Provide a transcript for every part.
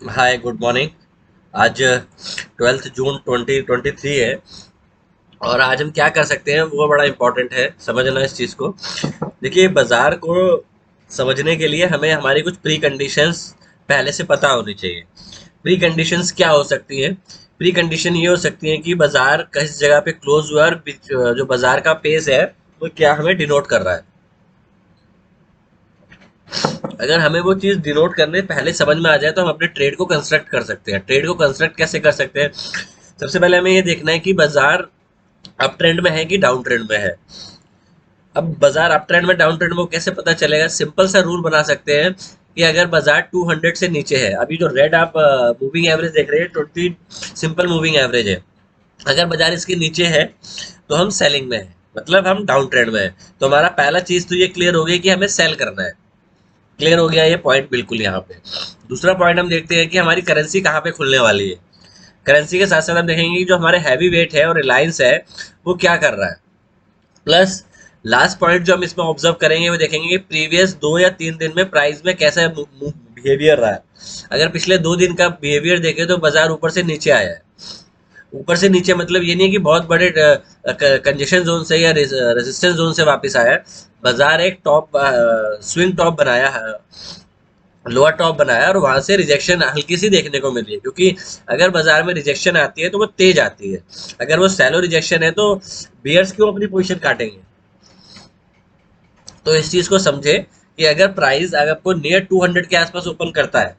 हाय, good morning. आज 12 जून 2023 है। और आज हम क्या कर सकते हैं वो बड़ा इम्पोर्टेंट है समझना इस चीज़ को। देखिए, बाजार को समझने के लिए हमें हमारी कुछ प्री कंडीशंस पहले से पता होनी चाहिए। प्री कंडीशंस क्या हो सकती हैं? प्री कंडीशन ये हो सकती है कि बाजार किस जगह पे क्लोज हुआ है और जो बाजार का पेस है वो क्या हमें डिनोट कर रहा है। अगर हमें वो चीज़ डिनोट करने पहले समझ में आ जाए तो हम अपने ट्रेड को कंस्ट्रक्ट कर सकते हैं। ट्रेड को कंस्ट्रक्ट कैसे कर सकते हैं? सबसे पहले हमें ये देखना है कि बाजार अप ट्रेंड में है कि डाउन ट्रेंड में है। अब बाजार अप ट्रेंड में डाउन ट्रेंड में वो कैसे पता चलेगा? सिंपल सा रूल बना सकते हैं कि अगर बाजार 200 से नीचे है, अभी जो रेड आप मूविंग एवरेज देख रहे हैं 20 सिंपल मूविंग एवरेज है। अगर बाजार इसके नीचे है तो हम सेलिंग में है, मतलब हम डाउन ट्रेंड में है। तो हमारा पहला चीज तो ये क्लियर हो गई कि हमें सेल करना है। क्लियर हो गया ये पॉइंट बिल्कुल यहाँ पे। दूसरा पॉइंट हम देखते हैं कि हमारी करेंसी कहाँ पे खुलने वाली है। करेंसी के साथ साथ हम देखेंगे कि जो हमारे हैवी वेट है और रिलायंस है वो क्या कर रहा है। प्लस लास्ट पॉइंट जो हम इसमें ऑब्जर्व करेंगे वो देखेंगे कि प्रीवियस 2 या 3 दिन में प्राइस में कैसा बिहेवियर रहा है। अगर पिछले 2 दिन का बिहेवियर देखें तो बाजार ऊपर से नीचे आया है। ऊपर से नीचे मतलब ये नहीं है कि बहुत बड़े कंजेशन जोन से या रेजिस्टेंस जोन से वापस आया है। बाजार एक टॉप स्विंग टॉप बनाया है, लोअर टॉप बनाया और वहां से रिजेक्शन हल्की सी देखने को मिली है। क्योंकि अगर बाजार में रिजेक्शन आती है तो वो तेज आती है। अगर वो सैलो रिजेक्शन है तो बियर्स क्यों अपनी पोजीशन काटेंगे? तो इस चीज को समझे कि अगर प्राइस अगर आपको नियर 200 के आसपास ओपन करता है,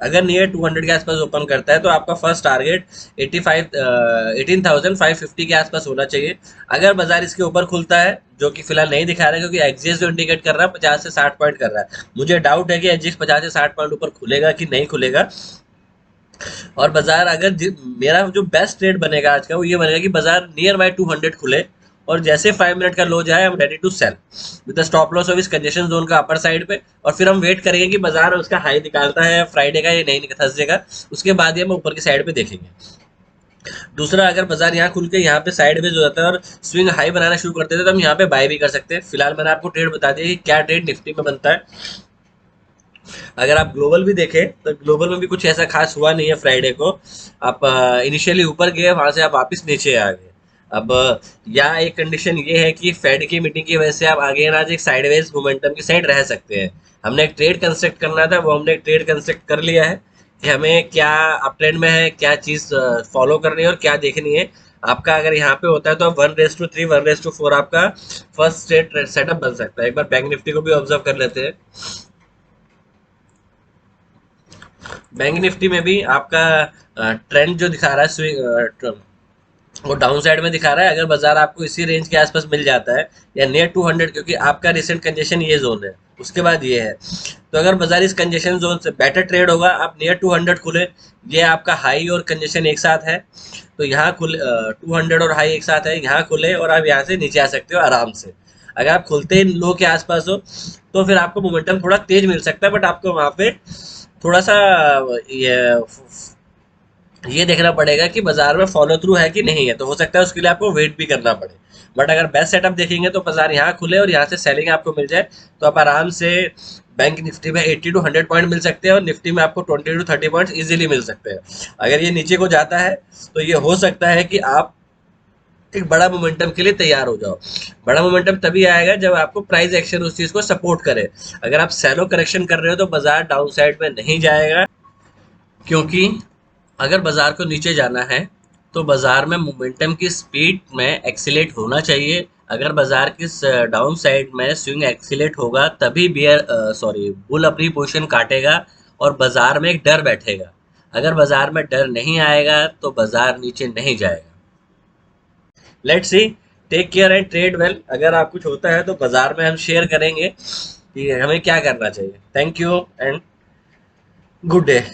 अगर नियर 200 के आसपास ओपन करता है तो आपका फर्स्ट टारगेट 18,550 के आसपास होना चाहिए। अगर बाजार इसके ऊपर खुलता है, जो कि फिलहाल नहीं दिखा रहा है क्योंकि एक्सिस जो इंडिकेट कर रहा है 50 से 60 पॉइंट कर रहा है, मुझे डाउट है कि एक्सिस 50 से 60 पॉइंट ऊपर खुलेगा कि नहीं खुलेगा। और बाजार मेरा जो बेस्ट ट्रेड बनेगा आज का वो ये बनेगा कि बाजार नियर बाय 200 खुले और जैसे 5 मिनट का लो जाए हम ready to sell with stop loss of इस कंजेशन जोन का अपर साइड पे। और फिर हम वेट करेंगे कि बाजार उसका हाई निकालता है फ्राइडे का या नहीं, थर्सडे का। उसके बाद ही हम ऊपर की साइड पे देखेंगे। दूसरा, अगर बाजार यहाँ खुल के यहाँ पे साइड में हो जाता है और स्विंग हाई बनाना शुरू करते थे तो हम यहाँ पे बाय भी कर सकते हैं। फिलहाल मैंने आपको ट्रेड बता दिया कि क्या ट्रेड निफ्टी में बनता है। अगर आप ग्लोबल भी देखें तो ग्लोबल में भी कुछ ऐसा खास हुआ नहीं है फ्राइडे को। आप इनिशियली ऊपर गए, वहां से आप वापस नीचे आ गए। अब या एक कंडीशन ये है कि फेड की मीटिंग की वजह से आप आगे ना आज एक साइडवेज मोमेंटम की साइड रह सकते हैं। हमने एक ट्रेड कंस्ट्रक्ट करना था, वो हमने एक ट्रेड कंस्ट्रक्ट कर लिया है कि हमें क्या अप ट्रेंड में है, क्या चीज फॉलो करनी है और क्या देखनी है। आपका अगर यहाँ पे होता है तो 1:3 1:4 आपका फर्स्ट ट्रेड सेटअप बन सकता है। एक बार बैंक निफ्टी को भी ऑब्जर्व कर लेते हैं। बैंक निफ्टी में भी आपका ट्रेंड जो दिखा रहा है वो डाउन साइड में दिखा रहा है। अगर बाजार आपको इसी रेंज के आसपास मिल जाता है या नियर 200, क्योंकि आपका रिसेंट कंजेशन ये जोन है, उसके बाद ये है। तो अगर बाजार इस कंजेशन जोन से बेटर ट्रेड होगा, आप नियर 200 खुले, ये आपका हाई और कंजेशन एक साथ है। तो यहाँ खुले 200 और हाई एक साथ है, यहाँ खुले और आप यहाँ से नीचे आ सकते हो आराम से। अगर आप खुलते लो के आसपास हो तो फिर आपको मोमेंटम थोड़ा तेज मिल सकता है, बट आपको वहां पे थोड़ा सा ये ये देखना पड़ेगा कि बाजार में फॉलो थ्रू है कि नहीं है। तो हो सकता है उसके लिए आपको वेट भी करना पड़े। बट अगर बेस्ट सेटअप देखेंगे तो बाजार यहाँ खुले और यहाँ से सेलिंग आपको मिल जाए तो आप आराम से बैंक निफ्टी में 80 to 100 पॉइंट मिल सकते हैं और निफ्टी में आपको 20 to 30 पॉइंट इजीली मिल सकते हैं। अगर ये नीचे को जाता है तो ये हो सकता है कि आप एक बड़ा मोमेंटम के लिए तैयार हो जाओ। बड़ा मोमेंटम तभी आएगा जब आपको प्राइस एक्शन उस चीज को सपोर्ट करे। अगर आप सैलो करेक्शन कर रहे हो तो बाजार डाउन साइड में नहीं जाएगा। क्योंकि अगर बाजार को नीचे जाना है तो बाजार में मोमेंटम की स्पीड में एक्सीलेट होना चाहिए। अगर बाजार की डाउन साइड में स्विंग एक्सीलेट होगा तभी बियर सॉरी बुल अपनी पोजीशन काटेगा और बाजार में एक डर बैठेगा। अगर बाजार में डर नहीं आएगा तो बाजार नीचे नहीं जाएगा। Let's see. Take care and trade well. अगर आप कुछ होता है तो बाजार में हम शेयर करेंगे कि हमें क्या करना चाहिए। Thank you and good day.